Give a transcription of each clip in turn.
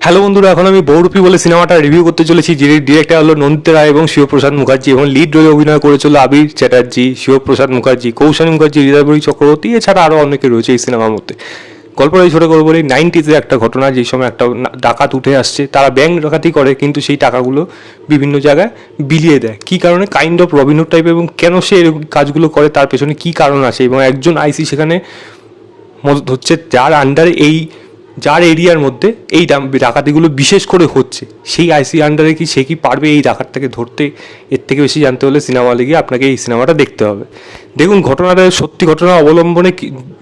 Hello বন্ধুরা, এখন আমি বহুরূপী বলে সিনেমাটা রিভিউ করতে চলেছি, যে ডিরেক্টর হলো নন্দিতা রায় এবং শিবপ্রসাদ মুখার্জি, এবং লিড রোলে অভিনয় করেছিল আবির চ্যাটার্জি, শিবপ্রসাদ মুখার্জি, কৌশানী মুখার্জি, হৃদয়বরী চক্রবর্তী, এছাড়া আরও অনেকে রয়েছে এই সিনেমার মধ্যে। গল্পটা ছোটো করে বলি, 90s একটা ঘটনা, যেই সময় একটা ডাকাত উঠে আসছে, তারা ব্যাংক ডাকাতি করে কিন্তু সেই টাকাগুলো বিভিন্ন জায়গায় বিলিয়ে দেয়। কী কারণে? কাইন্ড অফ রবিনহুড টাইপ, এবং কেন সে এরকম কাজগুলো করে তার পেছনে কী কারণ আছে, এবং একজন আইসি সেখানে মদত হচ্ছে, যার এরিয়ার মধ্যে এই ডাকাতিগুলো বিশেষ করে হচ্ছে, সেই আইসি আন্ডারে কি সে কি পারবে এই ডাকাতটাকে ধরতে? এর থেকে বেশি জানতে হলে সিনেমা হলে গিয়ে আপনাকে এই সিনেমাটা দেখতে হবে। দেখুন, ঘটনাটা সত্যি ঘটনা অবলম্বনে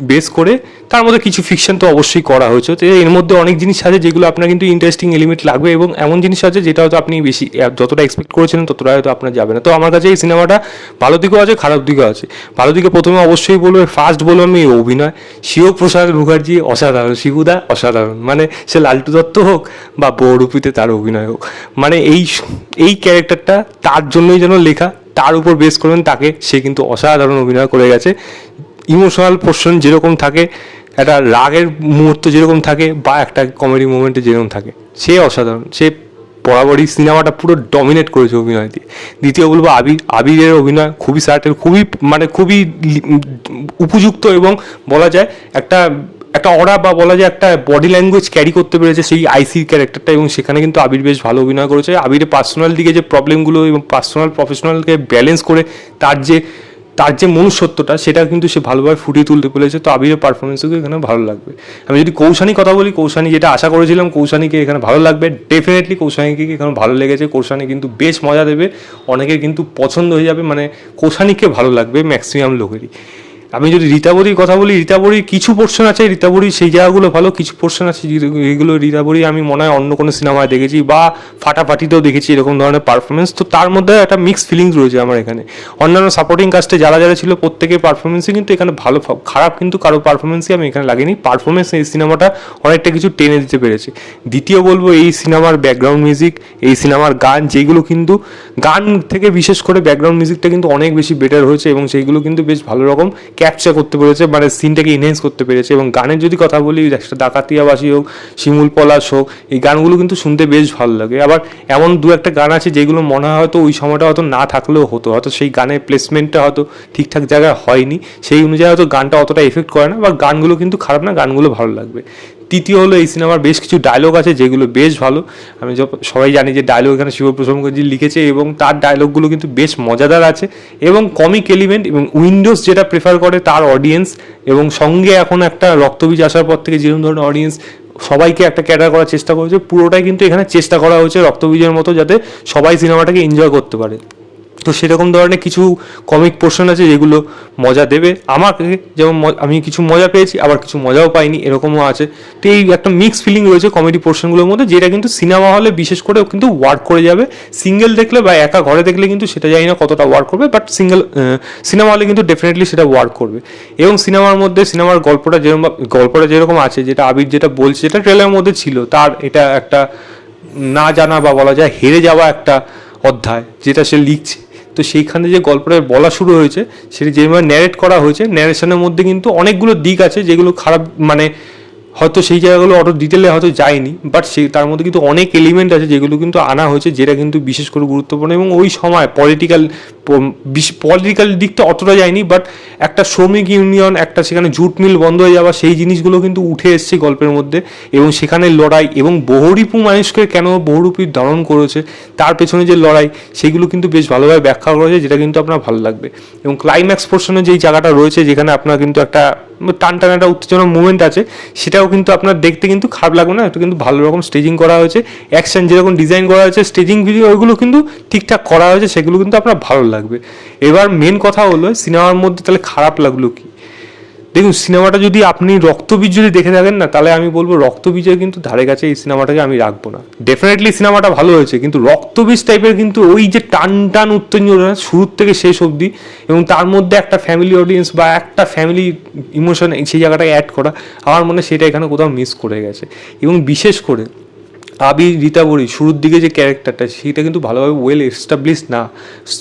বেস করে, তার মধ্যে কিছু ফিকশন তো অবশ্যই করা হয়েছে, তো এর মধ্যে অনেক জিনিস আছে যেগুলো আপনার কিন্তু ইন্টারেস্টিং এলিমেন্ট লাগবে, এবং এমন জিনিস আছে যেটা হয়তো আপনি বেশি যতটা এক্সপেক্ট করেছিলেন ততটা হয়তো আপনার যাবে না। তো আমার কাছে এই সিনেমাটা ভালো দিকও আছে, খারাপ দিকও আছে। ভালো দিকে প্রথমে অবশ্যই বলবো, ফার্স্ট বলবো আমি অভিনয়। শিবপ্রসাদ মুখার্জি অসাধারণ, শিবুদা অসাধারণ, মানে সে লালটু দত্ত হোক বা বহুরূপীতে তার অভিনয় হোক, মানে এই ক্যারেক্টারটা তার জন্যই যেন লেখা, তার উপর বেস করবেন তাকে, সে কিন্তু অসাধারণ অভিনয় করে গেছে। ইমোশনাল পোর্শন যেরকম থাকে, একটা রাগের মুহূর্ত যেরকম থাকে, বা একটা কমেডি মুভমেন্টে যেরকম থাকে, সে অসাধারণ। সে বরাবরই সিনেমাটা পুরো ডমিনেট করেছে অভিনয় দিয়ে। দ্বিতীয় বলবো আবিরের অভিনয় খুবই সার্টেল, খুবই উপযুক্ত, এবং বলা যায় একটা একটা অরা, বা বলা যায় একটা বডি ল্যাঙ্গুয়েজ ক্যারি করতে পেরেছে সেই আইসির ক্যারেক্টারটা, এবং সেখানে কিন্তু আবির বেশ ভালো অভিনয় করেছে। আবিরের পার্সোনাল দিকে যে প্রবলেমগুলো এবং পার্সোনাল প্রফেশনালকে ব্যালেন্স করে তার যে মনুষ্যত্বটা, সেটা কিন্তু সে ভালোভাবে ফুটিয়ে তুলতে পেরেছে। তো আবিরের পারফরমেন্সকে এখানে ভালো লাগবে। আমি যদি কৌশানী কথা বলি, কৌশানী যেটা আশা করেছিলাম কৌশানীকে এখানে ভালো লাগবে, ডেফিনেটলি কৌশানীকে এখানে ভালো লেগেছে। কৌশানী কিন্তু বেশ মজা দেবে, অনেকের কিন্তু পছন্দ হয়ে যাবে, মানে কৌশানীকে ভালো লাগবে ম্যাক্সিমাম লোকেরই। আমি যদি রীতাবরীর কথা বলি, রীতাবরীর কিছু পোর্শন আছে, রীতাবরীর সেই জায়গাগুলো ভালো, কিছু পোর্শন আছে যেগুলো রীতাবরী আমি মনে হয় অন্য কোনো সিনেমায় দেখেছি, বা ফাটাফাটিতেও দেখেছি এরকম ধরনের পারফরমেন্স। তো তার মধ্যে একটা মিক্সড ফিলিংস রয়েছে আমার এখানে। অন্যান্য সাপোর্টিং কাস্টে যারা যারা ছিল প্রত্যেকের পারফরমেন্সই কিন্তু এখানে ভালো, খারাপ কিন্তু কারো পারফরমেন্সই আমি এখানে লাগেনি। পারফরমেন্স এই সিনেমাটা অনেকটা কিছু টেনে দিতে পেরেছে। দ্বিতীয় বলবো, এই সিনেমার ব্যাকগ্রাউন্ড মিউজিক, এই সিনেমার গান, যেগুলো কিন্তু গান থেকে বিশেষ করে ব্যাকগ্রাউন্ড মিউজিকটা কিন্তু অনেক বেশি বেটার হয়েছে, এবং সেইগুলো কিন্তু বেশ ভালো রকম ক্যাপচার করতে পেরেছে, মানে সিনটাকে ইনহেন্স করতে পেরেছে। এবং গানের যদি কথা বলি, একটা ডাকাতিয়াবাসী হোক, শিমুল পলাশ হোক, এই গানগুলো কিন্তু শুনতে বেশ ভালো লাগে। আবার এমন দু একটা গান আছে যেগুলো মনে হয় হয়তো ওই সময়টা হয়তো না থাকলেও হতো, হয়তো সেই গানের প্লেসমেন্টটা হয়তো ঠিকঠাক জায়গায় হয়নি, সেই অনুযায়ী হয়তো গানটা অতটা এফেক্ট করে না, বা গানগুলো কিন্তু খারাপ না, গানগুলো ভালো লাগবে। তৃতীয় হলো, এই সিনেমার বেশ কিছু ডায়লগ আছে যেগুলো বেশ ভালো। আমি সবাই জানি যে ডায়লগ এখানে শিবপ্রসাদ মুখার্জি লিখেছে, এবং তার ডায়লগগুলো কিন্তু বেশ মজাদার আছে, এবং কমিক এলিমেন্ট, এবং উইন্ডোজ যেটা প্রেফার করে তার অডিয়েন্স, এবং সঙ্গে এখন একটা রক্তবীজ আসার পর থেকে যেরকম ধরনের অডিয়েন্স সবাইকে একটা ক্যাটার করার চেষ্টা করেছে, পুরোটাই কিন্তু এখানে চেষ্টা করা হয়েছে রক্তবীজের মতো, যাতে সবাই সিনেমাটাকে এনজয় করতে পারে। তো সেরকম ধরনের কিছু কমিক পোর্শন আছে যেগুলো মজা দেবে আমাকে, যেমন আমি কিছু মজা পেয়েছি, আবার কিছু মজাও পাইনি, এরকমও আছে। তো এই একটা মিক্স ফিলিং রয়েছে কমেডি পোর্শনগুলোর মধ্যে, যেটা কিন্তু সিনেমা হলে বিশেষ করে কিন্তু ওয়ার্ক করে যাবে। সিঙ্গেল দেখলে বা একা ঘরে দেখলে কিন্তু সেটা জানি না কতটা ওয়ার্ক করবে, বাট সিনেমা হলে কিন্তু ডেফিনেটলি সেটা ওয়ার্ক করবে। এবং সিনেমার মধ্যে সিনেমার গল্পটা যেরকম আছে, যেটা আবির যেটা বলছে, যেটা ট্রেলারের মধ্যে ছিল, তার এটা একটা না জানা বা বলা যায় হেরে যাওয়া একটা অধ্যায় যেটা সে লিখছে। তো সেইখানে যে গল্পটা বলা শুরু হয়েছে, সেটা যেভাবে ন্যারেট করা হয়েছে, ন্যারেশনের মধ্যে কিন্তু অনেকগুলো দিক আছে যেগুলো খারাপ, মানে হয়তো সেই জায়গাগুলো অত ডিটেলে হয়তো যায়নি, বাট তার মধ্যে কিন্তু অনেক এলিমেন্ট আছে যেগুলো কিন্তু আনা হয়েছে, যেটা কিন্তু বিশেষ করে গুরুত্বপূর্ণ। এবং ওই সময় পলিটিক্যাল দিকটা অতটা যায়নি, বাট একটা শ্রমিক ইউনিয়ন, একটা সেখানে জুট মিল বন্ধ হয়ে যাওয়া, সেই জিনিসগুলো কিন্তু উঠে এসছে গল্পের মধ্যে, এবং সেখানে লড়াই, এবং বহুরূপী মানুষকে কেন বহুরূপী ধারণ করেছে তার পেছনে যে লড়াই, সেগুলো কিন্তু বেশ ভালোভাবে ব্যাখ্যা করেছে, যেটা কিন্তু আপনার ভালো লাগবে। এবং ক্লাইম্যাক্স পোর্শনে যেই জায়গাটা রয়েছে, যেখানে আপনার কিন্তু একটা টান একটা উত্তেজনক মুভমেন্ট আছে, সেটাও কিন্তু আপনার দেখতে কিন্তু খারাপ লাগবে না, একটু কিন্তু ভালো রকম স্টেজিং করা হয়েছে, অ্যাকশন যেরকম ডিজাইন করা হয়েছে, স্টেজিং ভিডিও ওইগুলো কিন্তু ঠিকঠাক করা হয়েছে, সেগুলো কিন্তু আপনার ভালো লাগবে। এবার মেন কথা হলো, সিনেমার মধ্যে তাহলে খারাপ লাগলো কি? দেখুন, সিনেমাটা যদি আপনি রক্তবীজ যদি দেখে থাকেন না, তাহলে আমি বলবো রক্তবীজের কিন্তু ধারে কাছে এই সিনেমাটাকে আমি রাখবো না। ডেফিনেটলি সিনেমাটা ভালো হয়েছে, কিন্তু রক্তবীজ টাইপের কিন্তু ওই যে টান উত্তেজনা শুরুর থেকে শেষ অবধি, এবং তার মধ্যে একটা ফ্যামিলি অডিয়েন্স বা একটা ফ্যামিলি ইমোশন সেই জায়গাটাকে অ্যাড করা, আমার মনে হয় সেটা এখানে কোথাও মিস করে গেছে। এবং বিশেষ করে আবির রীতাবরী শুরুর দিকে যে ক্যারেক্টারটা সেটা কিন্তু ভালোভাবে ওয়েল এস্টাবলিশ না,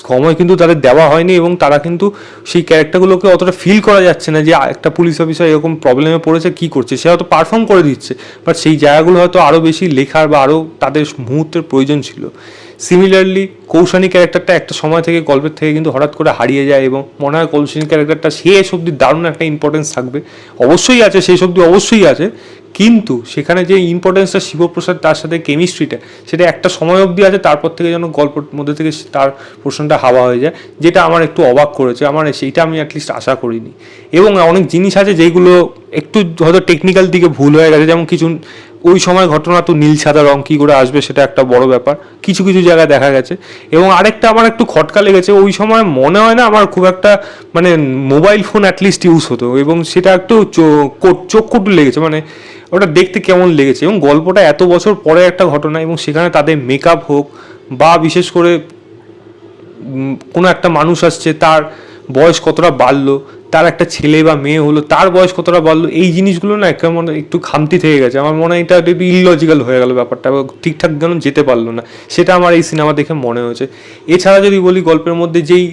সময় কিন্তু তাদের দেওয়া হয়নি এবং তারা কিন্তু সেই ক্যারেক্টারগুলোকে অতটা ফিল করা যাচ্ছে না যে একটা পুলিশ অফিসার এরকম প্রবলেমে পড়েছে কী করছে, সে হয়তো পারফর্ম করে দিচ্ছে, বাট সেই জায়গাগুলো হয়তো আরও বেশি লেখার বা আরও তাদের মুহূর্তের প্রয়োজন ছিল। সিমিলারলি কৌশানী ক্যারেক্টারটা একটা সময় থেকে গল্পের থেকে কিন্তু হঠাৎ করে হারিয়ে যায় এবং মনে হয় কৌশানী ক্যারেক্টারটা শেষ অবধি দারুণ একটা ইম্পর্টেন্স থাকবে, অবশ্যই আছে, শেষ অবধি অবশ্যই আছে, কিন্তু সেখানে যে ইম্পর্টেন্সটা শিবপ্রসাদ তার সাথে কেমিস্ট্রিটা সেটা একটা সময় অবধি আছে, তারপর থেকে যেন গল্পের মধ্যে থেকে তার পোর্শনটা হাওয়া হয়ে যায়, যেটা আমার একটু অবাক করেছে, আমার সেইটা আমি অ্যাটলিস্ট আশা করিনি। এবং অনেক জিনিস আছে যেগুলো একটু হয়তো টেকনিক্যাল দিকে ভুল হয়ে গেছে, যেমন কিছু ওই সময় ঘটনা তো নীল সাদা রং কী করে আসবে সেটা একটা বড় ব্যাপার, কিছু কিছু জায়গায় দেখা গেছে। এবং আরেকটা আমার একটু খটকা লেগেছে, ওই সময় মনে হয় না আমার খুব একটা মানে মোবাইল ফোন অ্যাটলিস্ট ইউজ হতো, এবং সেটা একটু চোখ কটু লেগেছে, মানে ওটা দেখতে কেমন লেগেছে। এবং গল্পটা এত বছর পরে একটা ঘটনা, এবং সেখানে তাদের মেকআপ হোক বা বিশেষ করে কোনো একটা মানুষ আসছে তার বয়স কতটা বাড়লো, তার একটা ছেলে বা মেয়ে হলো তার বয়স কতটা বাড়লো, এই জিনিসগুলো না কেমন একটু খামতি থেকে গেছে, আমার মনে হয় এটা একটু ইললজিক্যাল হয়ে গেল ব্যাপারটা, ঠিকঠাক যেন যেতে পারলো না, সেটা আমার এই সিনেমা দেখে মনে হয়েছে। এছাড়া যদি বলি গল্পের মধ্যে যেই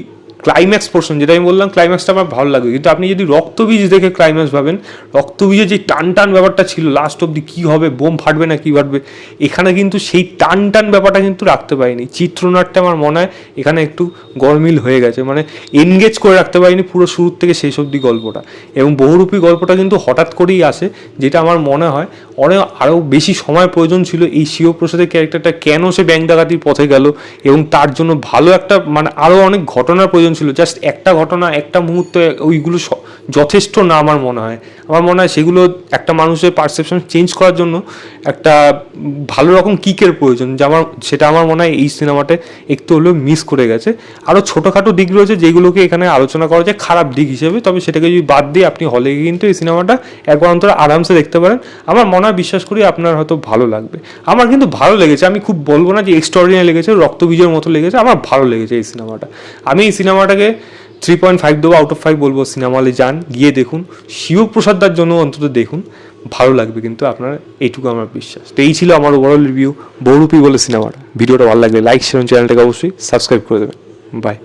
ক্লাইম্যাক্স পোর্শন, যেটা আমি বললাম ক্লাইম্যাক্সটা আমার ভালো লাগে, কিন্তু আপনি যদি রক্তবীজ দেখে ক্লাইম্যাক্স ভাবেন, রক্তবীজের যে টান টান ব্যাপারটা ছিল লাস্ট অব্দি কী হবে, বোম ফাটবে না কী ফাটবে, এখানে কিন্তু সেই টান টান ব্যাপারটা কিন্তু রাখতে পারিনি। চিত্রনাট্যে আমার মনে হয় এখানে একটু গরমিল হয়ে গেছে, মানে এনগেজ করে রাখতে পারিনি পুরো শুরুর থেকে শেষ অব্দি গল্পটা। এবং বহুরূপী গল্পটা কিন্তু হঠাৎ করেই আসে, যেটা আমার মনে হয় অনেক আরও বেশি সময় প্রয়োজন ছিল এই শিবপ্রসাদের ক্যারেক্টারটা কেন সে ব্যাংক ডাকাতির পথে গেল, এবং তার জন্য ভালো একটা মানে আরও অনেক ঘটনার প্রয়োজন ছিল, জাস্ট একটা ঘটনা একটা মুহূর্তে ওইগুলো যথেষ্ট না আমার মনে হয়। আমার মনে হয় সেগুলো একটা মানুষের পারসেপশন চেঞ্জ করার জন্য একটা ভালো রকম কিকের প্রয়োজন, সেটা আমার মনে হয় এই সিনেমাতে একটু হলেও মিস করে গেছে। আরও ছোটোখাটো দিক রয়েছে যেগুলোকে এখানে আলোচনা করা যায় খারাপ দিক হিসেবে, তবে সেটাকে যদি বাদ দিয়ে আপনি হলে গিয়ে কিন্তু এই সিনেমাটা একবার অন্তর আরামসে দেখতে পারেন। আমার মনে হয় বিশ্বাস করি আপনার হয়তো ভালো লাগবে। আমার কিন্তু ভালো লেগেছে, আমি খুব বলবো না যে এক্সট্রাঅর্ডিনারি লেগেছে, রক্তবীজের মতো লেগেছে, আমার ভালো লেগেছে এই সিনেমাটা। আমি এই সিনেমাটাকে 3.5 দেবো, আউট অফ 5 বলবো। সিনেমা হলে যান, গিয়ে দেখুন, শিবপ্রসাদদার জন্য অন্তত দেখুন, ভালো লাগবে কিন্তু আপনার, এইটুকু আমার বিশ্বাস। তো এই ছিল আমার ওভারঅল রিভিউ বহুরূপী বলে সিনেমাটা। ভিডিওটা ভালো লাগলে লাইক শেয়ার, চ্যানেলটাকে অবশ্যই সাবস্ক্রাইব করে দেবেন। বাই।